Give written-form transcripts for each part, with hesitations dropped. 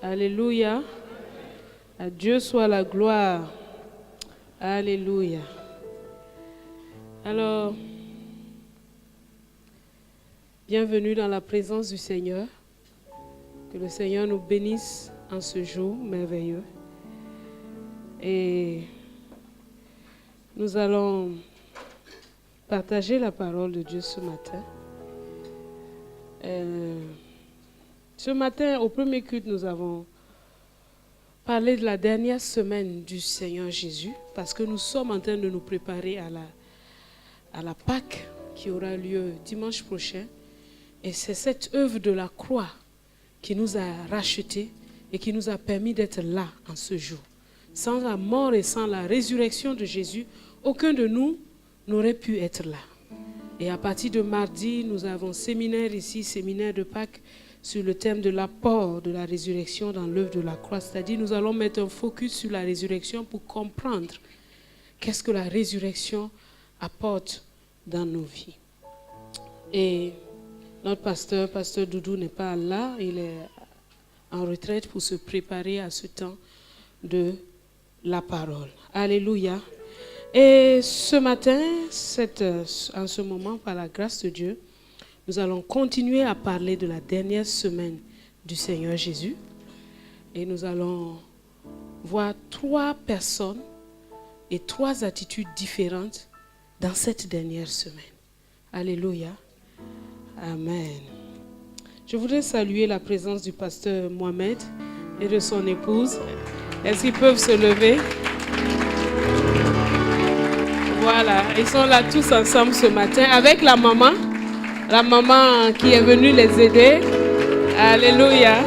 Alléluia. À Dieu soit la gloire. Alléluia. Alors, bienvenue dans la présence du Seigneur. Que le Seigneur nous bénisse en ce jour merveilleux. Et nous allons partager la parole de Dieu ce matin. Ce matin, au premier culte, nous avons parlé de la dernière semaine du Seigneur Jésus, parce que nous sommes en train de nous préparer à la Pâque qui aura lieu dimanche prochain. Et c'est cette œuvre de la croix qui nous a rachetés et qui nous a permis d'être là en ce jour. Sans la mort et sans la résurrection de Jésus, aucun de nous n'aurait pu être là. Et à partir de mardi, nous avons séminaire ici, séminaire de Pâques, sur le thème de l'apport de la résurrection dans l'œuvre de la croix. C'est-à-dire, nous allons mettre un focus sur la résurrection pour comprendre qu'est-ce que la résurrection apporte dans nos vies. Et notre pasteur Doudou n'est pas là, il est en retraite pour se préparer à ce temps de la parole. Alléluia. Et ce matin, en ce moment, par la grâce de Dieu, nous allons continuer à parler de la dernière semaine du Seigneur Jésus. Et nous allons voir 3 personnes et 3 attitudes différentes dans cette dernière semaine. Alléluia. Amen. Je voudrais saluer la présence du pasteur Mohamed et de son épouse. Est-ce qu'ils peuvent se lever? Voilà, ils sont là tous ensemble ce matin avec la maman qui est venue les aider. Alléluia.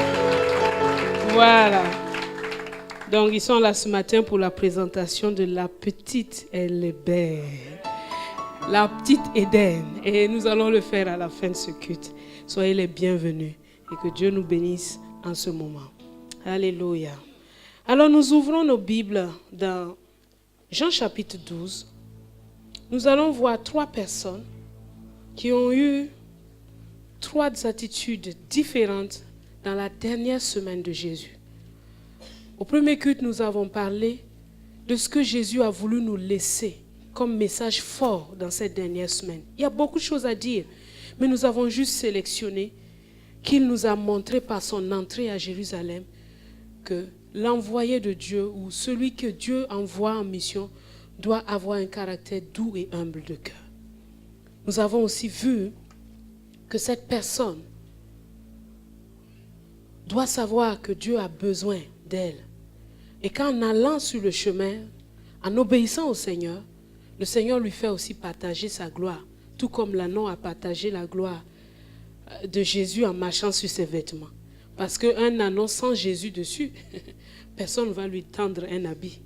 Voilà. Donc ils sont là ce matin pour la présentation de la petite Elbert. La petite Éden. Et nous allons le faire à la fin de ce culte. Soyez les bienvenus et que Dieu nous bénisse en ce moment. Alléluia. Alors nous ouvrons nos Bibles dans Jean chapitre 12. Nous allons voir 3 personnes qui ont eu 3 attitudes différentes dans la dernière semaine de Jésus. Au premier culte, nous avons parlé de ce que Jésus a voulu nous laisser comme message fort dans cette dernière semaine. Il y a beaucoup de choses à dire, mais nous avons juste sélectionné qu'il nous a montré par son entrée à Jérusalem que l'envoyé de Dieu ou celui que Dieu envoie en mission doit avoir un caractère doux et humble de cœur. Nous avons aussi vu que cette personne doit savoir que Dieu a besoin d'elle. Et qu'en allant sur le chemin, en obéissant au Seigneur, le Seigneur lui fait aussi partager sa gloire, tout comme l'ânon a partagé la gloire de Jésus en marchant sur ses vêtements. Parce qu'un ânon sans Jésus dessus, personne ne va lui tendre un habit.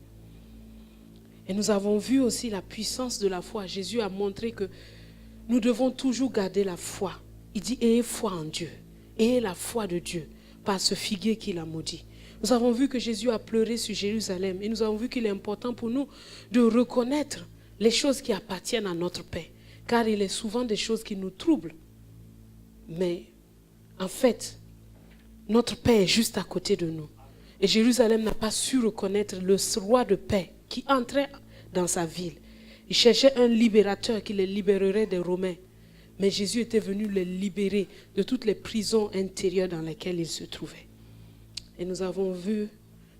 Et nous avons vu aussi la puissance de la foi. Jésus a montré que nous devons toujours garder la foi. Il dit, ayez foi en Dieu. Ayez la foi de Dieu par ce figuier qu'il a maudit. Nous avons vu que Jésus a pleuré sur Jérusalem. Et nous avons vu qu'il est important pour nous de reconnaître les choses qui appartiennent à notre paix. Car il est souvent des choses qui nous troublent. Mais en fait, notre paix est juste à côté de nous. Et Jérusalem n'a pas su reconnaître le roi de paix qui entrait dans sa ville. Il cherchait un libérateur qui les libérerait des Romains. Mais Jésus était venu les libérer de toutes les prisons intérieures dans lesquelles ils se trouvaient. Et nous avons vu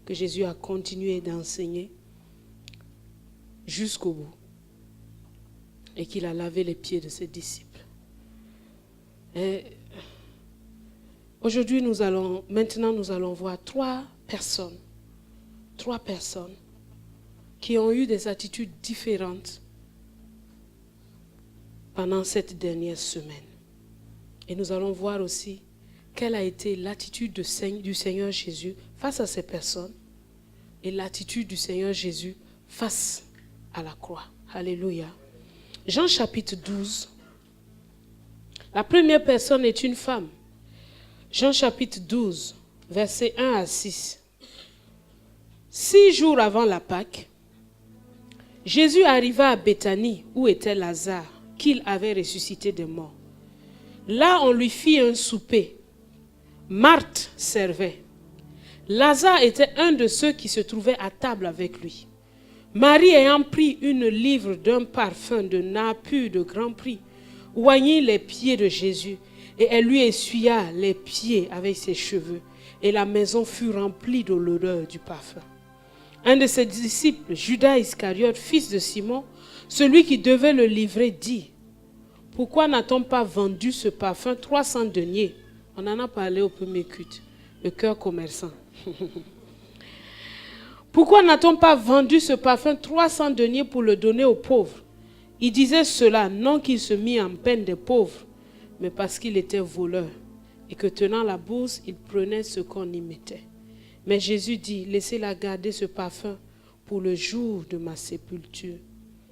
que Jésus a continué d'enseigner jusqu'au bout. Et qu'il a lavé les pieds de ses disciples. Et aujourd'hui, nous allons voir 3 personnes qui ont eu des attitudes différentes pendant cette dernière semaine. Et nous allons voir aussi quelle a été l'attitude du Seigneur Jésus face à ces personnes et l'attitude du Seigneur Jésus face à la croix. Alléluia. Jean chapitre 12. La première personne est une femme. Jean chapitre 12, versets 1 à 6. 6 jours avant la Pâque, Jésus arriva à Béthanie où était Lazare, qu'il avait ressuscité des morts. Là, on lui fit un souper. Marthe servait. Lazare était un de ceux qui se trouvaient à table avec lui. Marie ayant pris une livre d'un parfum de nard de grand prix, oignit les pieds de Jésus, et elle lui essuya les pieds avec ses cheveux, et la maison fut remplie de l'odeur du parfum. Un de ses disciples, Judas Iscariote, fils de Simon, celui qui devait le livrer, dit: pourquoi n'a-t-on pas vendu ce parfum 300 deniers? On en a parlé au premier culte, le cœur commerçant. Pourquoi n'a-t-on pas vendu ce parfum 300 deniers pour le donner aux pauvres? Il disait cela, non qu'il se mit en peine des pauvres, mais parce qu'il était voleur, et que tenant la bourse, il prenait ce qu'on y mettait. Mais Jésus dit: laissez-la garder ce parfum pour le jour de ma sépulture.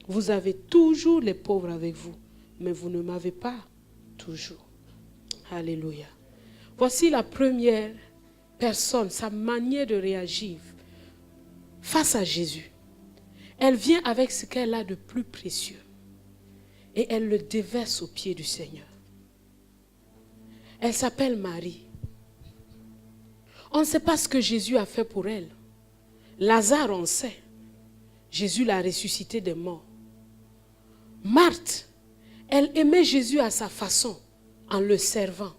Vous avez toujours les pauvres avec vous, mais vous ne m'avez pas toujours. Alléluia. Voici la première personne, sa manière de réagir face à Jésus. Elle vient avec ce qu'elle a de plus précieux et elle le déverse aux pieds du Seigneur. Elle s'appelle Marie. On ne sait pas ce que Jésus a fait pour elle. Lazare, on sait. Jésus l'a ressuscité des morts. Marthe, elle aimait Jésus à sa façon, en le servant,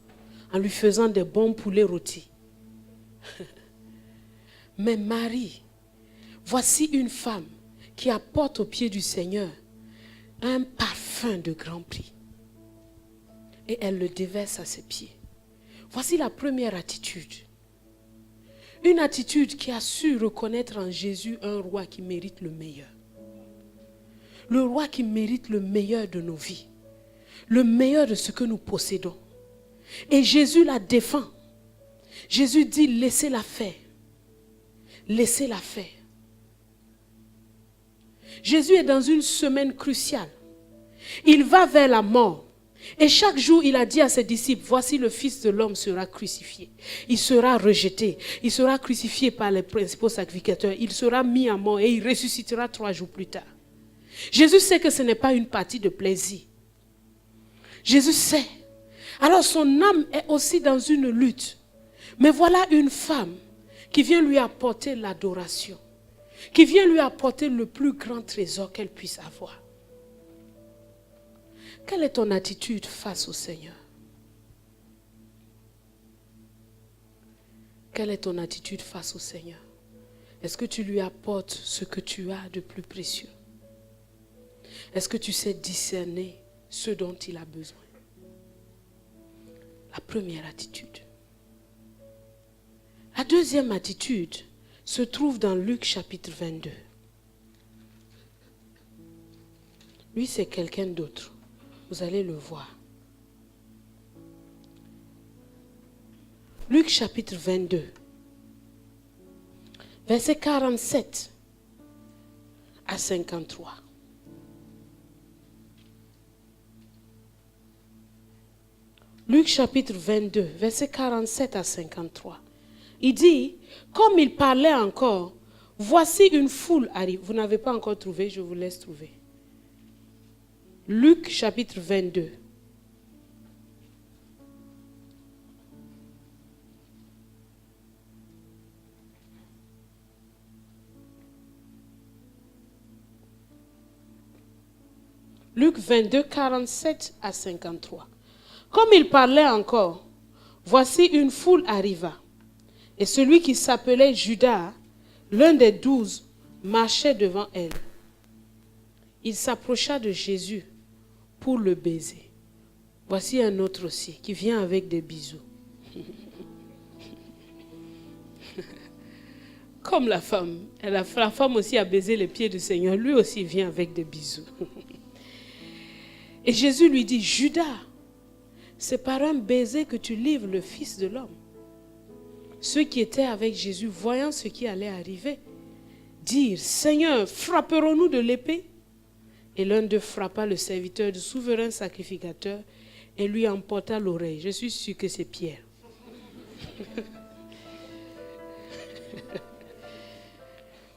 en lui faisant des bons poulets rôtis. Mais Marie, voici une femme qui apporte aux pieds du Seigneur un parfum de grand prix. Et elle le déverse à ses pieds. Voici la première attitude. Une attitude qui a su reconnaître en Jésus un roi qui mérite le meilleur. Le roi qui mérite le meilleur de nos vies. Le meilleur de ce que nous possédons. Et Jésus la défend. Jésus dit: laissez-la faire. Laissez-la faire. Jésus est dans une semaine cruciale. Il va vers la mort. Et chaque jour, il a dit à ses disciples: voici le Fils de l'homme sera crucifié. Il sera rejeté. Il sera crucifié par les principaux sacrificateurs. Il sera mis à mort et il ressuscitera 3 jours plus tard. Jésus sait que ce n'est pas une partie de plaisir. Jésus sait. Alors son âme est aussi dans une lutte. Mais voilà une femme qui vient lui apporter l'adoration. Qui vient lui apporter le plus grand trésor qu'elle puisse avoir. Quelle est ton attitude face au Seigneur? Quelle est ton attitude face au Seigneur? Est-ce que tu lui apportes ce que tu as de plus précieux? Est-ce que tu sais discerner ce dont il a besoin? La première attitude. La deuxième attitude se trouve dans Luc chapitre 22. Lui, c'est quelqu'un d'autre. Vous allez le voir. Luc chapitre 22, versets 47 à 53. Luc chapitre 22, versets 47 à 53. Il dit, comme il parlait encore, voici une foule arrive. Vous n'avez pas encore trouvé, je vous laisse trouver. Luc chapitre 22. Luc 22, 47 à 53. Comme il parlait encore, voici une foule arriva. Et celui qui s'appelait Judas, l'un des 12, marchait devant elle. Il s'approcha de Jésus pour le baiser. Voici un autre aussi qui vient avec des bisous. Comme la femme. La femme aussi a baisé les pieds du Seigneur. Lui aussi vient avec des bisous. Et Jésus lui dit, Judas, c'est par un baiser que tu livres le Fils de l'homme. Ceux qui étaient avec Jésus, voyant ce qui allait arriver, dirent, Seigneur, frapperons-nous de l'épée? Et l'un d'eux frappa le serviteur du souverain sacrificateur et lui emporta l'oreille. Je suis sûr que c'est Pierre.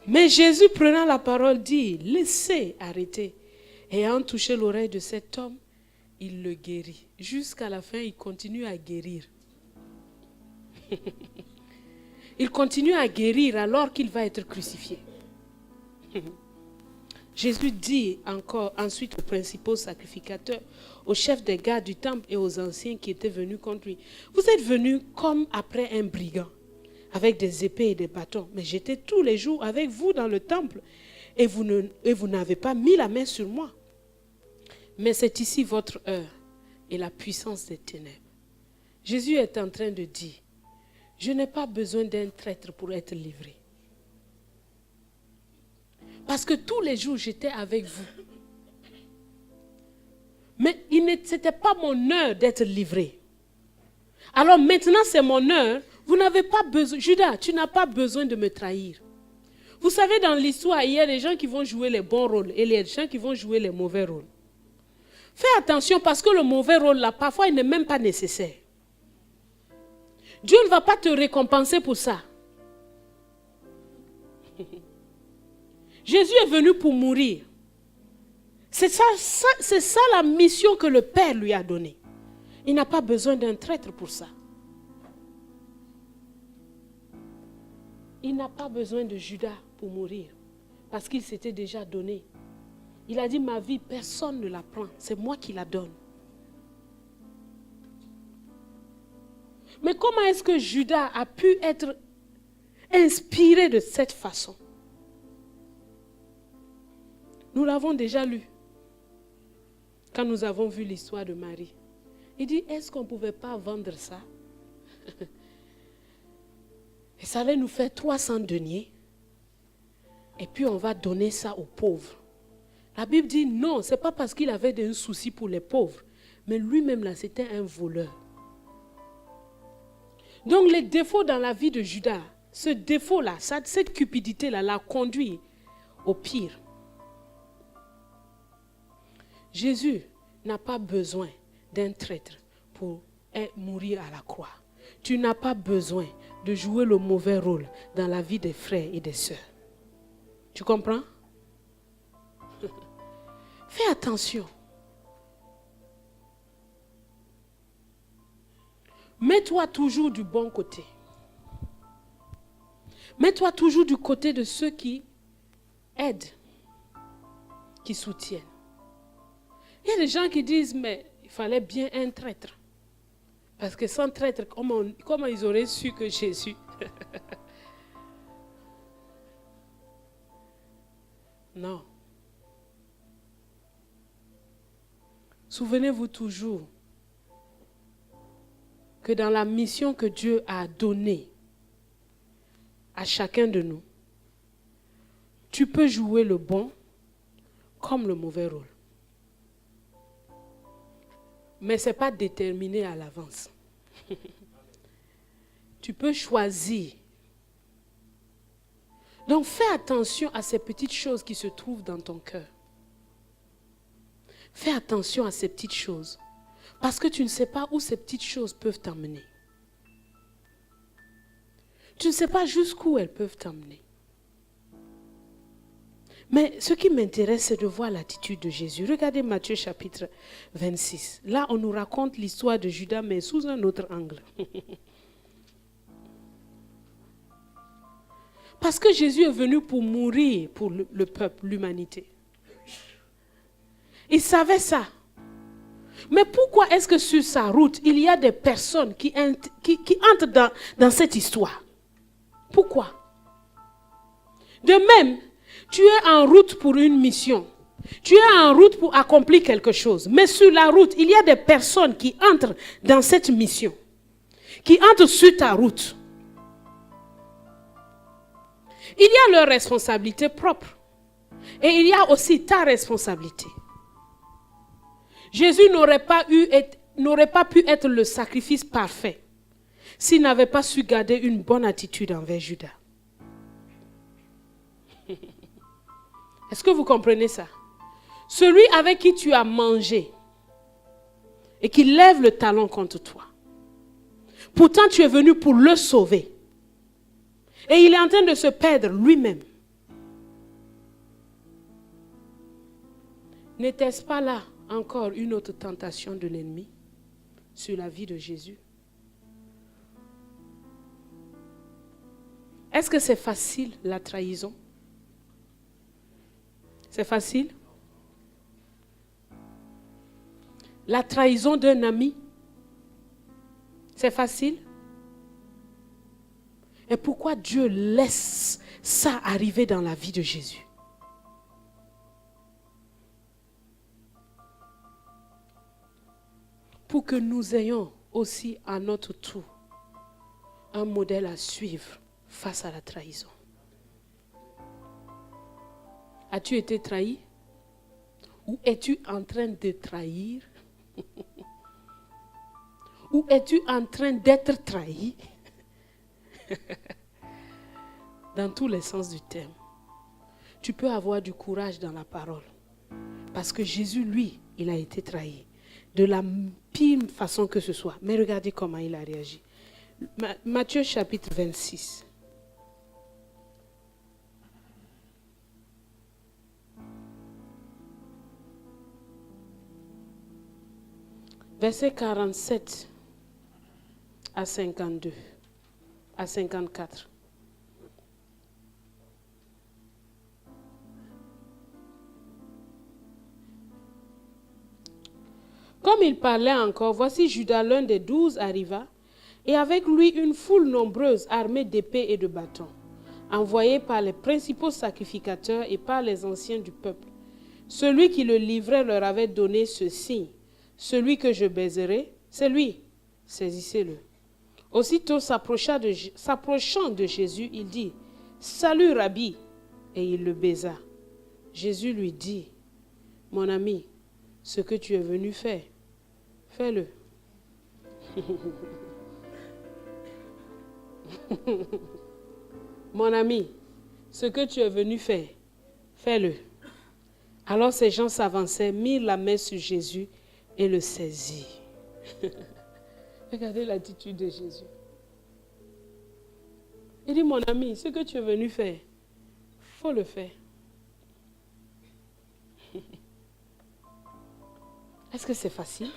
Mais Jésus, prenant la parole, dit, laissez arrêter. Ayant touché l'oreille de cet homme, il le guérit. Jusqu'à la fin, il continue à guérir. Il continue à guérir alors qu'il va être crucifié. Jésus dit encore ensuite aux principaux sacrificateurs, aux chefs des gardes du temple et aux anciens qui étaient venus contre lui, vous êtes venus comme après un brigand, avec des épées et des bâtons, mais j'étais tous les jours avec vous dans le temple et vous n'avez pas mis la main sur moi. Mais c'est ici votre heure et la puissance des ténèbres. Jésus est en train de dire, je n'ai pas besoin d'un traître pour être livré. Parce que tous les jours, j'étais avec vous. Mais ce n'était pas mon heure d'être livré. Alors maintenant, c'est mon heure. Vous n'avez pas besoin. Judas, tu n'as pas besoin de me trahir. Vous savez, dans l'histoire, il y a des gens qui vont jouer les bons rôles et les gens qui vont jouer les mauvais rôles. Fais attention parce que le mauvais rôle, là, parfois, il n'est même pas nécessaire. Dieu ne va pas te récompenser pour ça. Jésus est venu pour mourir. C'est ça la mission que le Père lui a donnée. Il n'a pas besoin d'un traître pour ça. Il n'a pas besoin de Judas pour mourir. Parce qu'il s'était déjà donné. Il a dit, ma vie, personne ne la prend. C'est moi qui la donne. Mais comment est-ce que Judas a pu être inspiré de cette façon? Nous l'avons déjà lu. Quand nous avons vu l'histoire de Marie. Il dit, est-ce qu'on ne pouvait pas vendre ça? Et ça allait nous faire 300 deniers. Et puis on va donner ça aux pauvres. La Bible dit non, ce n'est pas parce qu'il avait un souci pour les pauvres. Mais lui-même là, c'était un voleur. Donc les défauts dans la vie de Judas, ce défaut-là, cette cupidité-là, l'a conduit au pire. Jésus n'a pas besoin d'un traître pour mourir à la croix. Tu n'as pas besoin de jouer le mauvais rôle dans la vie des frères et des sœurs. Tu comprends? Fais attention. Mets-toi toujours du bon côté. Mets-toi toujours du côté de ceux qui aident, qui soutiennent. Il y a des gens qui disent, mais il fallait bien un traître. Parce que sans traître, comment ils auraient su que Jésus... Non. Souvenez-vous toujours que dans la mission que Dieu a donnée à chacun de nous, tu peux jouer le bon comme le mauvais rôle. Mais ce n'est pas déterminé à l'avance. Tu peux choisir. Donc fais attention à ces petites choses qui se trouvent dans ton cœur. Fais attention à ces petites choses. Parce que tu ne sais pas où ces petites choses peuvent t'emmener. Tu ne sais pas jusqu'où elles peuvent t'emmener. Mais ce qui m'intéresse, c'est de voir l'attitude de Jésus. Regardez Matthieu chapitre 26. Là, on nous raconte l'histoire de Judas, mais sous un autre angle. Parce que Jésus est venu pour mourir pour le peuple, l'humanité. Il savait ça. Mais pourquoi est-ce que sur sa route, il y a des personnes qui entrent dans cette histoire? Pourquoi? De même, tu es en route pour une mission. Tu es en route pour accomplir quelque chose. Mais sur la route, il y a des personnes qui entrent dans cette mission. Qui entrent sur ta route. Il y a leur responsabilité propre. Et il y a aussi ta responsabilité. Jésus n'aurait pas pu être le sacrifice parfait s'il n'avait pas su garder une bonne attitude envers Judas. Est-ce que vous comprenez ça? Celui avec qui tu as mangé et qui lève le talon contre toi. Pourtant, tu es venu pour le sauver. Et il est en train de se perdre lui-même. N'était-ce pas là encore une autre tentation de l'ennemi sur la vie de Jésus? Est-ce que c'est facile, la trahison? C'est facile? La trahison d'un ami, c'est facile? Et pourquoi Dieu laisse ça arriver dans la vie de Jésus? Pour que nous ayons aussi à notre tour un modèle à suivre face à la trahison. As-tu été trahi? Ou es-tu en train de trahir? Ou es-tu en train d'être trahi? Dans tous les sens du terme. Tu peux avoir du courage dans la parole. Parce que Jésus, lui, il a été trahi. De la pire façon que ce soit. Mais regardez comment il a réagi. Matthieu chapitre 26. Verset 47 à 52, à 54. Comme il parlait encore, voici Judas, l'un des 12, arriva, et avec lui une foule nombreuse armée d'épées et de bâtons, envoyée par les principaux sacrificateurs et par les anciens du peuple. Celui qui le livrait leur avait donné ce signe: celui que je baiserai, c'est lui, saisissez-le. Aussitôt s'approchant de Jésus, il dit: Salut Rabbi, et il le baisa. Jésus lui dit: Mon ami, ce que tu es venu faire, fais-le. Mon ami, ce que tu es venu faire, fais-le. Alors ces gens s'avançaient, mirent la main sur Jésus et le saisirent. Regardez l'attitude de Jésus. Il dit: mon ami, ce que tu es venu faire, il faut le faire. Est-ce que c'est facile?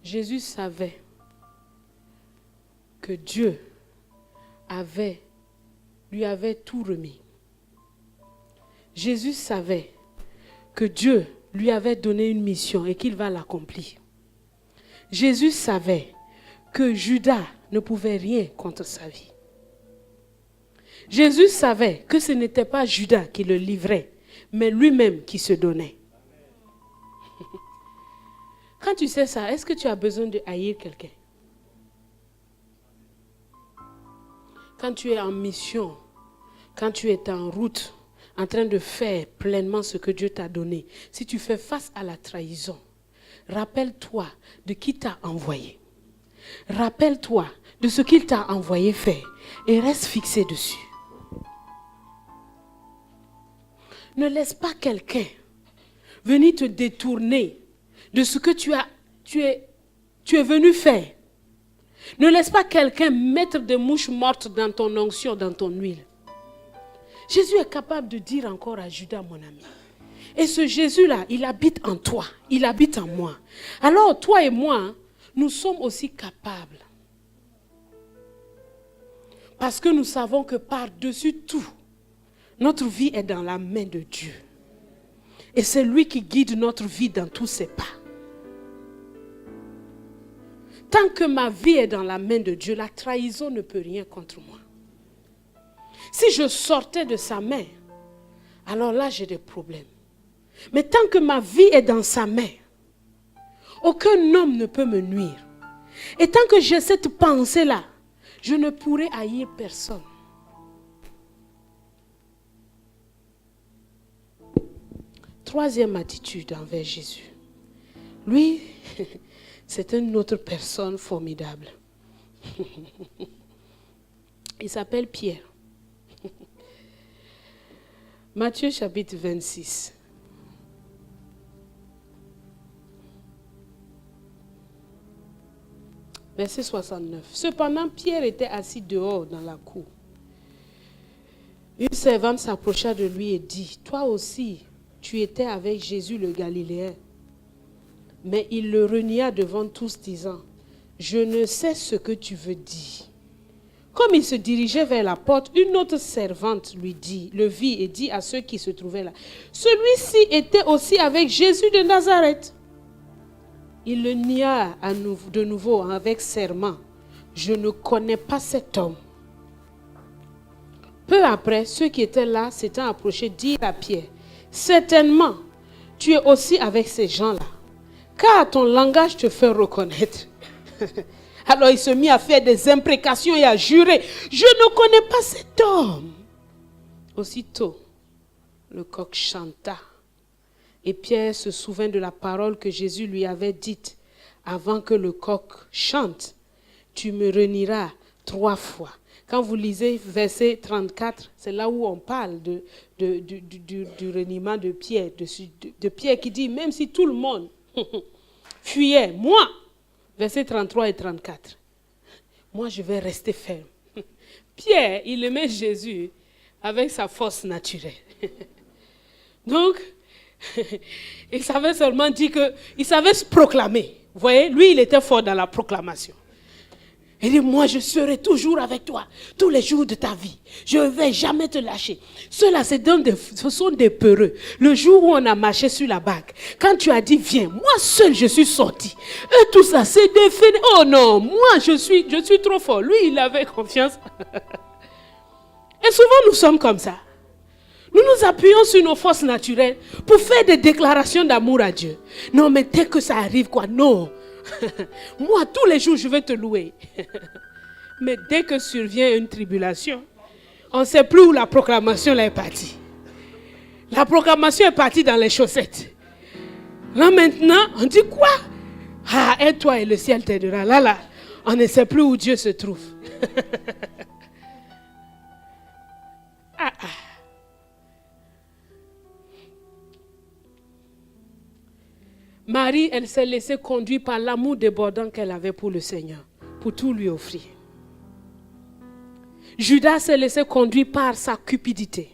Jésus savait que Dieu lui avait tout remis. Jésus savait que Dieu lui avait donné une mission et qu'il va l'accomplir. Jésus savait que Judas ne pouvait rien contre sa vie. Jésus savait que ce n'était pas Judas qui le livrait, mais lui-même qui se donnait. Quand tu sais ça, est-ce que tu as besoin de haïr quelqu'un? Quand tu es en mission, quand tu es en route, en train de faire pleinement ce que Dieu t'a donné, si tu fais face à la trahison, rappelle-toi de qui t'a envoyé. Rappelle-toi de ce qu'il t'a envoyé faire et reste fixé dessus. Ne laisse pas quelqu'un venir te détourner de ce que tu es venu faire. Ne laisse pas quelqu'un mettre des mouches mortes dans ton onction, dans ton huile. Jésus est capable de dire encore à Judas, mon ami. Et ce Jésus-là, il habite en toi, il habite en moi. Alors toi et moi, nous sommes aussi capables. Parce que nous savons que par-dessus tout, notre vie est dans la main de Dieu. Et c'est lui qui guide notre vie dans tous ses pas. Tant que ma vie est dans la main de Dieu, la trahison ne peut rien contre moi. Si je sortais de sa main, alors là j'ai des problèmes. Mais tant que ma vie est dans sa main, aucun homme ne peut me nuire. Et tant que j'ai cette pensée-là, je ne pourrai haïr personne. Troisième attitude envers Jésus. Lui, c'est une autre personne formidable. Il s'appelle Pierre. Matthieu chapitre 26. Verset 69. Cependant, Pierre était assis dehors dans la cour. Une servante s'approcha de lui et dit, « Toi aussi, tu étais avec Jésus le Galiléen. » Mais il le renia devant tous, disant, « Je ne sais ce que tu veux dire. » Comme il se dirigeait vers la porte, une autre servante le vit et dit à ceux qui se trouvaient là, « Celui-ci était aussi avec Jésus de Nazareth. » Il le nia de nouveau avec serment, « Je ne connais pas cet homme. » Peu après, ceux qui étaient là s'étant approchés dirent à Pierre, « Certainement, tu es aussi avec ces gens-là, car ton langage te fait reconnaître. » Alors il se mit à faire des imprécations et à jurer, « Je ne connais pas cet homme. » Aussitôt, le coq chanta. Et Pierre se souvint de la parole que Jésus lui avait dite, « Avant que le coq chante, tu me renieras 3 fois. » Quand vous lisez verset 34, c'est là où on parle du reniement de Pierre, de Pierre qui dit, même si tout le monde fuyait, moi, versets 33 et 34, moi je vais rester ferme. Pierre, il aimait Jésus avec sa force naturelle. Donc, il savait seulement dire il savait se proclamer. Vous voyez, lui il était fort dans la proclamation. Il dit, moi je serai toujours avec toi tous les jours de ta vie. Je ne vais jamais te lâcher. Ceux-là, ce sont des peureux. Le jour où on a marché sur la barque, quand tu as dit, viens, moi seul je suis sorti. Et tout ça, c'est défini. Oh non, moi je suis trop fort. Lui, il avait confiance. Et souvent, nous sommes comme ça. Nous nous appuyons sur nos forces naturelles pour faire des déclarations d'amour à Dieu. Non, mais dès que ça arrive, quoi, non. Moi, tous les jours, je vais te louer. Mais dès que survient une tribulation, on ne sait plus où la proclamation là est partie. La proclamation est partie dans les chaussettes. Là maintenant, on dit quoi? Ah, aide-toi et le ciel t'aidera. Là, on ne sait plus où Dieu se trouve. Marie, elle s'est laissée conduire par l'amour débordant qu'elle avait pour le Seigneur, pour tout lui offrir. Judas s'est laissé conduire par sa cupidité.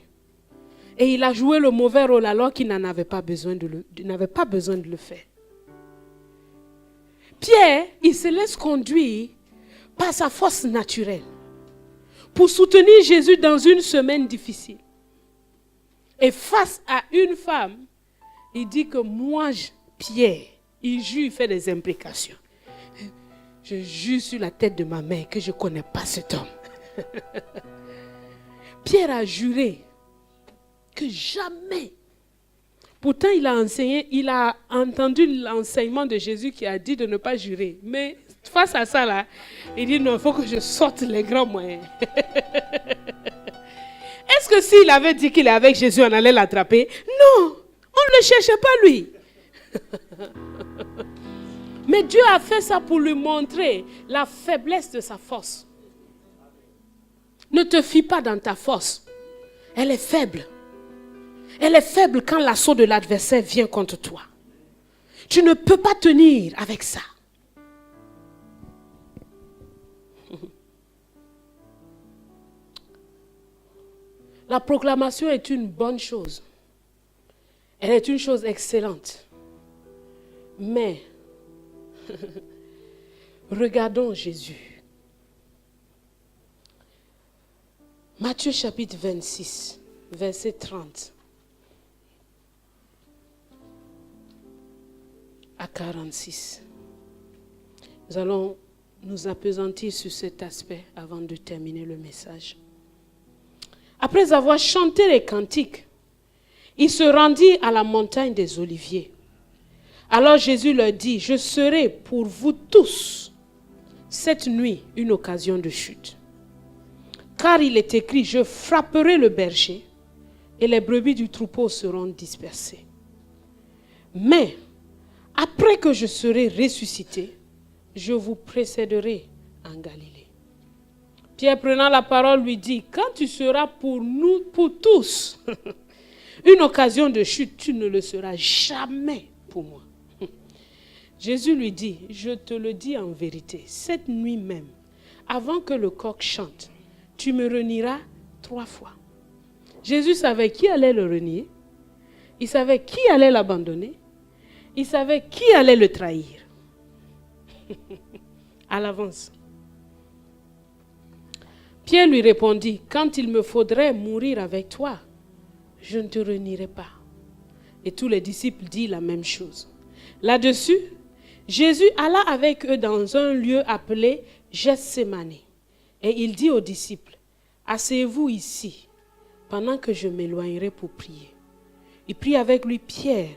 Et il a joué le mauvais rôle alors qu'il n'avait pas besoin de le faire. Pierre, il se laisse conduire par sa force naturelle pour soutenir Jésus dans une semaine difficile. Et face à une femme, il dit que moi, Pierre, il jure, il fait des imprécations. Je jure sur la tête de ma mère que je ne connais pas cet homme. Pierre a juré que jamais. Pourtant, il a entendu l'enseignement de Jésus qui a dit de ne pas jurer. Mais face à ça, là, il dit non, il faut que je sorte les grands moyens. Est-ce que s'il avait dit qu'il est avec Jésus, on allait l'attraper? Non, on ne le cherchait pas lui. Mais Dieu a fait ça pour lui montrer la faiblesse de sa force. Ne te fie pas dans ta force. Elle est faible. Elle est faible quand l'assaut de l'adversaire vient contre toi. Tu ne peux pas tenir avec ça. La proclamation est une bonne chose. Elle est une chose excellente. Mais, regardons Jésus. Matthieu chapitre 26, verset 30 à 46. Nous allons nous appesantir sur cet aspect avant de terminer le message. Après avoir chanté les cantiques, il se rendit à la montagne des Oliviers. Alors Jésus leur dit, je serai pour vous tous cette nuit une occasion de chute. Car il est écrit, je frapperai le berger et les brebis du troupeau seront dispersées. Mais après que je serai ressuscité, je vous précéderai en Galilée. Pierre prenant la parole lui dit, quand tu seras pour nous, pour tous, une occasion de chute, tu ne le seras jamais pour moi. Jésus lui dit, je te le dis en vérité, cette nuit même, avant que le coq chante, tu me renieras 3 fois. Jésus savait qui allait le renier. Il savait qui allait l'abandonner. Il savait qui allait le trahir. À l'avance. Pierre lui répondit, quand il me faudrait mourir avec toi, je ne te renierai pas. Et tous les disciples disent la même chose. Là-dessus, Jésus alla avec eux dans un lieu appelé Gethsémane. Et il dit aux disciples, asseyez-vous ici, pendant que je m'éloignerai pour prier. Il prit avec lui Pierre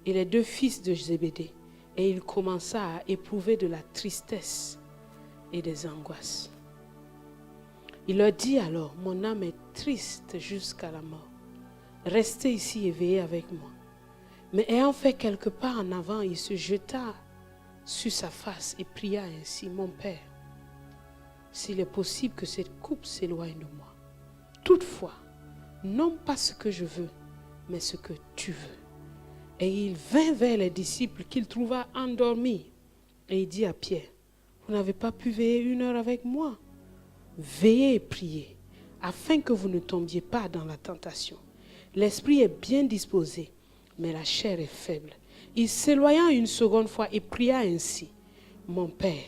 et les 2 fils de Zébédée. Et il commença à éprouver de la tristesse et des angoisses. Il leur dit alors, mon âme est triste jusqu'à la mort. Restez ici et veillez avec moi. Mais ayant fait quelques pas en avant, il se jeta sur sa face et pria ainsi, mon Père, s'il est possible que cette coupe s'éloigne de moi. Toutefois, non pas ce que je veux, mais ce que tu veux. Et il vint vers les disciples qu'il trouva endormis. Et il dit à Pierre, vous n'avez pas pu veiller 1 heure avec moi? Veillez et priez, afin que vous ne tombiez pas dans la tentation. L'esprit est bien disposé, mais la chair est faible. Il s'éloigna une seconde fois et pria ainsi, mon Père,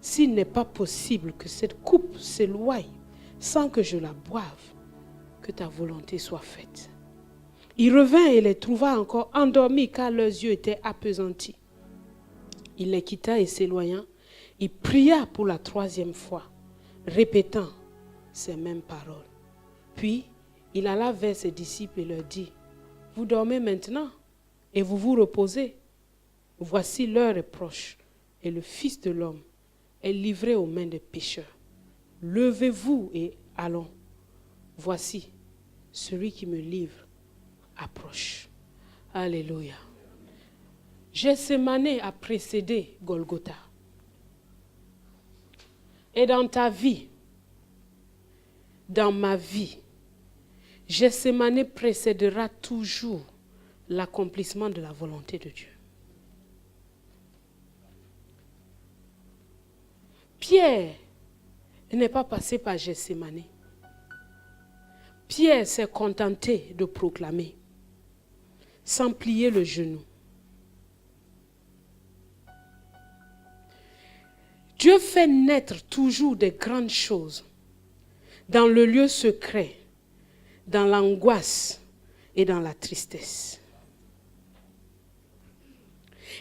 s'il n'est pas possible que cette coupe s'éloigne sans que je la boive, que ta volonté soit faite. Il revint et les trouva encore endormis car leurs yeux étaient appesantis. Il les quitta et s'éloigna. Il pria pour la 3e fois, répétant ces mêmes paroles. Puis, il alla vers ses disciples et leur dit, vous dormez maintenant et vous vous reposez. Voici l'heure est proche et le Fils de l'homme est livré aux mains des pécheurs. Levez-vous et allons. Voici, celui qui me livre approche. Alléluia. Gethsémane a précédé Golgotha. Et dans ta vie, dans ma vie, Gethsémane précédera toujours l'accomplissement de la volonté de Dieu. Pierre n'est pas passé par Gethsémane. Pierre s'est contenté de proclamer, sans plier le genou. Dieu fait naître toujours des grandes choses dans le lieu secret, dans l'angoisse et dans la tristesse.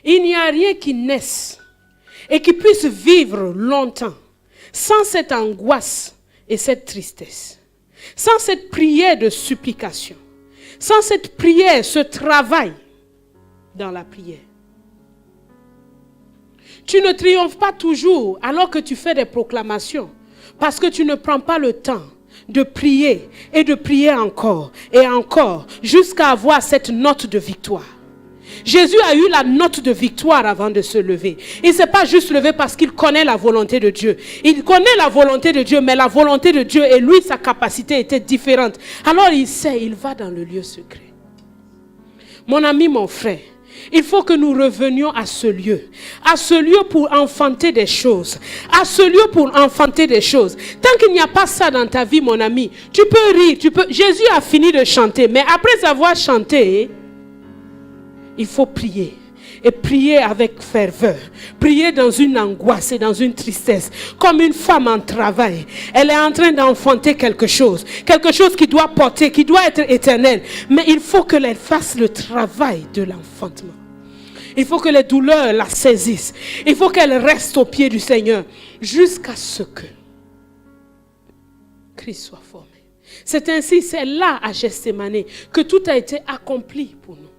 Il n'y a rien qui naisse et qui puisse vivre longtemps sans cette angoisse et cette tristesse, sans cette prière de supplication, sans cette prière, ce travail dans la prière. Tu ne triomphes pas toujours alors que tu fais des proclamations parce que tu ne prends pas le temps de prier et de prier encore et encore jusqu'à avoir cette note de victoire. Jésus a eu la note de victoire avant de se lever. Il ne s'est pas juste levé parce qu'il connaît la volonté de Dieu. Il connaît la volonté de Dieu, mais la volonté de Dieu et lui, sa capacité était différente. Alors il sait, il va dans le lieu secret. Mon ami, mon frère, il faut que nous revenions à ce lieu pour enfanter des choses, à ce lieu pour enfanter des choses. Tant qu'il n'y a pas ça dans ta vie, mon ami, tu peux rire, Jésus a fini de chanter, mais après avoir chanté, il faut prier. Et prier avec ferveur. Prier dans une angoisse et dans une tristesse. Comme une femme en travail. Elle est en train d'enfanter quelque chose. Quelque chose qui doit porter, qui doit être éternel. Mais il faut qu'elle fasse le travail de l'enfantement. Il faut que les douleurs la saisissent. Il faut qu'elle reste au pied du Seigneur. Jusqu'à ce que Christ soit formé. C'est ainsi, c'est là à Gethsémane que tout a été accompli pour nous.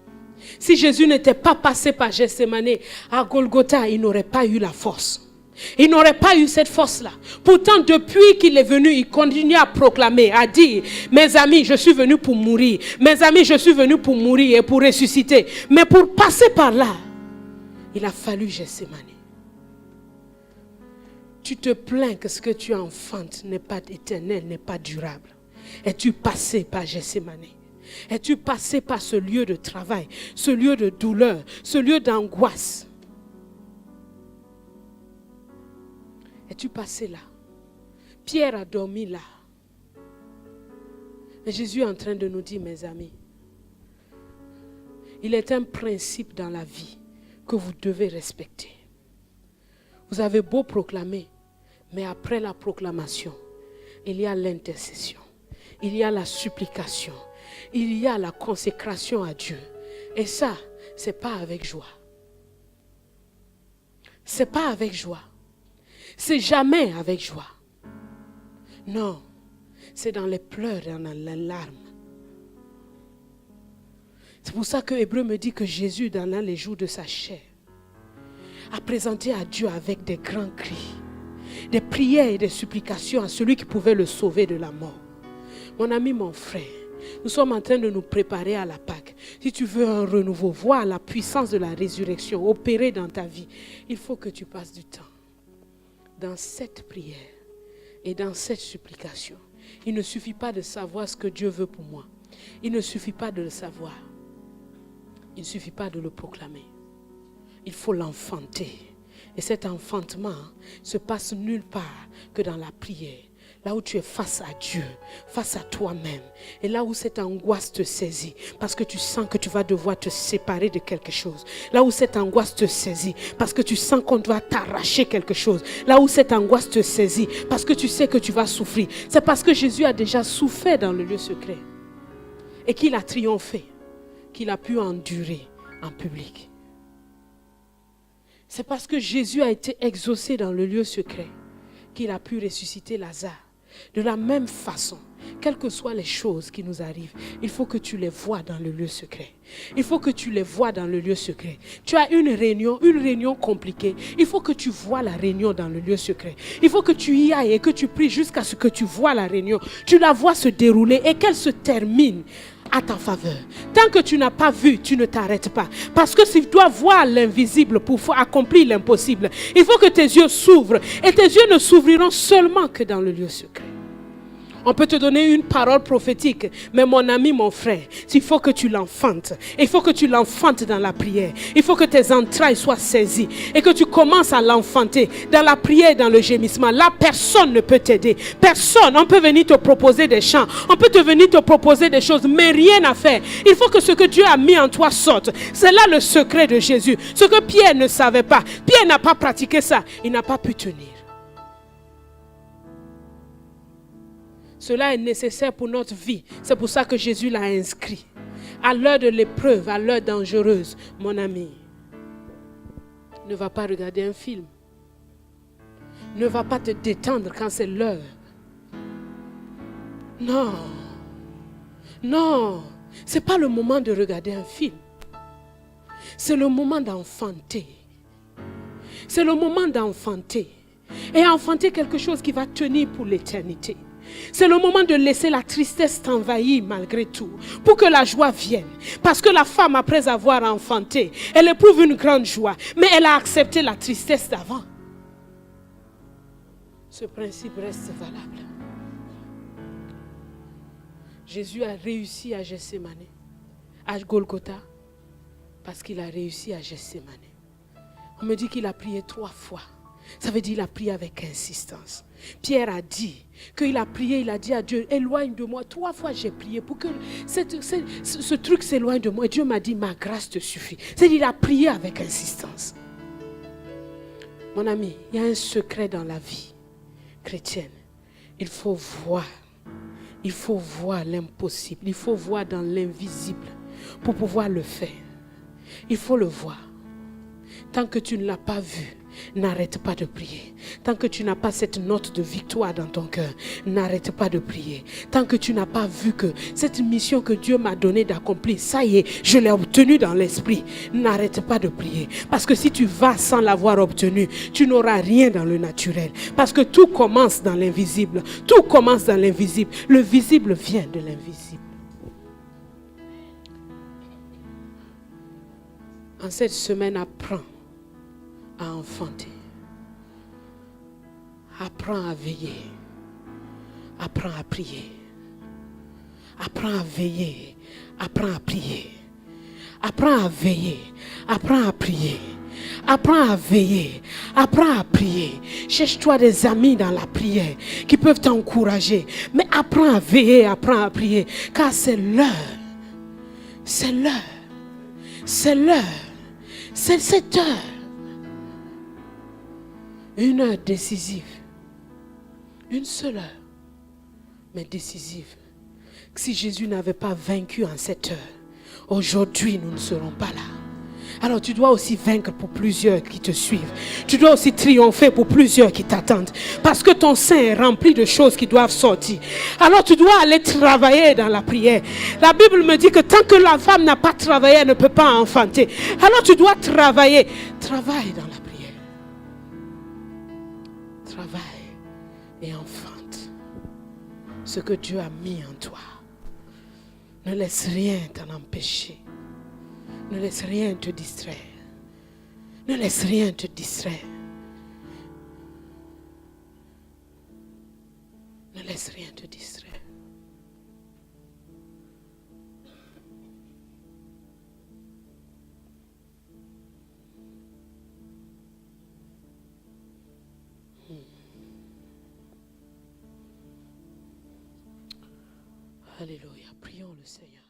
Si Jésus n'était pas passé par Gethsémane, à Golgotha, il n'aurait pas eu la force. Il n'aurait pas eu cette force-là. Pourtant, depuis qu'il est venu, il continue à proclamer, à dire, mes amis, je suis venu pour mourir. Mes amis, je suis venu pour mourir et pour ressusciter. Mais pour passer par là, il a fallu Gethsémane. Tu te plains que ce que tu enfantes n'est pas éternel, n'est pas durable. Es-tu passé par Gethsémane? Es-tu passé par ce lieu de travail, ce lieu de douleur, ce lieu d'angoisse? Es-tu passé là? Pierre a dormi là. Et Jésus est en train de nous dire, mes amis, il est un principe dans la vie que vous devez respecter. Vous avez beau proclamer, mais après la proclamation, il y a l'intercession, il y a la supplication, il y a la consécration à Dieu. Et ça, ce n'est pas avec joie. Ce n'est pas avec joie. C'est jamais avec joie. Non, c'est dans les pleurs et dans les larmes. C'est pour ça que Hébreu me dit que Jésus, dans les jours de sa chair, a présenté à Dieu avec des grands cris, des prières et des supplications à celui qui pouvait le sauver de la mort. Mon ami, mon frère, nous sommes en train de nous préparer à la Pâque. Si tu veux un renouveau, voir la puissance de la résurrection opérer dans ta vie, il faut que tu passes du temps dans cette prière et dans cette supplication. Il ne suffit pas de savoir ce que Dieu veut pour moi. Il ne suffit pas de le savoir. Il ne suffit pas de le proclamer. Il faut l'enfanter. Et cet enfantement se passe nulle part que dans la prière. Là où tu es face à Dieu, face à toi-même. Et là où cette angoisse te saisit, parce que tu sens que tu vas devoir te séparer de quelque chose. Là où cette angoisse te saisit, parce que tu sens qu'on doit t'arracher quelque chose. Là où cette angoisse te saisit, parce que tu sais que tu vas souffrir. C'est parce que Jésus a déjà souffert dans le lieu secret. Et qu'il a triomphé, qu'il a pu endurer en public. C'est parce que Jésus a été exaucé dans le lieu secret qu'il a pu ressusciter Lazare. De la même façon, quelles que soient les choses qui nous arrivent, il faut que tu les vois dans le lieu secret. Il faut que tu les vois dans le lieu secret. Tu as une réunion compliquée. Il faut que tu vois la réunion dans le lieu secret. Il faut que tu y ailles et que tu pries jusqu'à ce que tu vois la réunion. Tu la vois se dérouler et qu'elle se termine à ta faveur. Tant que tu n'as pas vu, tu ne t'arrêtes pas. Parce que si tu dois voir l'invisible pour accomplir l'impossible, il faut que tes yeux s'ouvrent. Et tes yeux ne s'ouvriront seulement que dans le lieu secret. On peut te donner une parole prophétique, mais mon ami, mon frère, il faut que tu l'enfantes. Il faut que tu l'enfantes dans la prière. Il faut que tes entrailles soient saisies et que tu commences à l'enfanter dans la prière et dans le gémissement. Là, personne ne peut t'aider. Personne. On peut venir te proposer des chants. On peut te venir te proposer des choses, mais rien à faire. Il faut que ce que Dieu a mis en toi sorte. C'est là le secret de Jésus. Ce que Pierre ne savait pas. Pierre n'a pas pratiqué ça. Il n'a pas pu tenir. Cela est nécessaire pour notre vie. C'est pour ça que Jésus l'a inscrit. À l'heure de l'épreuve, à l'heure dangereuse, mon ami, ne va pas regarder un film. Ne va pas te détendre quand c'est l'heure. Non. Non. Ce n'est pas le moment de regarder un film. C'est le moment d'enfanter. C'est le moment d'enfanter. Et enfanter quelque chose qui va tenir pour l'éternité. C'est le moment de laisser la tristesse t'envahir malgré tout, pour que la joie vienne. Parce que la femme, après avoir enfanté, elle éprouve une grande joie, mais elle a accepté la tristesse d'avant. Ce principe reste valable. Jésus a réussi à Gethsémani, à Golgotha, parce qu'il a réussi à Gethsémani. On me dit qu'il a prié 3 fois. Ça veut dire qu'il a prié avec insistance. Pierre a dit qu'il a prié, il a dit à Dieu, éloigne de moi. 3 fois j'ai prié pour que ce truc s'éloigne de moi. Et Dieu m'a dit, ma grâce te suffit. C'est-à-dire qu'il a prié avec insistance. Mon ami, il y a un secret dans la vie chrétienne. Il faut voir l'impossible. Il faut voir dans l'invisible pour pouvoir le faire. Il faut le voir. Tant que tu ne l'as pas vu, n'arrête pas de prier. Tant que tu n'as pas cette note de victoire dans ton cœur, n'arrête pas de prier. Tant que tu n'as pas vu que cette mission que Dieu m'a donnée d'accomplir, ça y est, je l'ai obtenue dans l'esprit, n'arrête pas de prier. Parce que si tu vas sans l'avoir obtenue, tu n'auras rien dans le naturel. Parce que tout commence dans l'invisible. Tout commence dans l'invisible. Le visible vient de l'invisible. En cette semaine, apprends à enfanter. Apprends à veiller. Apprends à prier. Apprends à veiller. Apprends à prier. Apprends à veiller. Apprends à prier. Apprends à veiller. Apprends à prier. Cherche-toi des amis dans la prière qui peuvent t'encourager. Mais apprends à veiller, apprends à prier. Car c'est l'heure. C'est l'heure. C'est l'heure. C'est cette heure. Une heure décisive. Une seule heure. Mais décisive. Si Jésus n'avait pas vaincu en cette heure, aujourd'hui nous ne serons pas là. Alors tu dois aussi vaincre pour plusieurs qui te suivent. Tu dois aussi triompher pour plusieurs qui t'attendent. Parce que ton sein est rempli de choses qui doivent sortir. Alors tu dois aller travailler dans la prière. La Bible me dit que tant que la femme n'a pas travaillé, elle ne peut pas enfanter. Alors tu dois travailler. Travaille dans la prière. Travaille et enfante ce que Dieu a mis en toi. Ne laisse rien t'en empêcher. Ne laisse rien te distraire. Ne laisse rien te distraire. Ne laisse rien te distraire. Alléluia. Prions le Seigneur.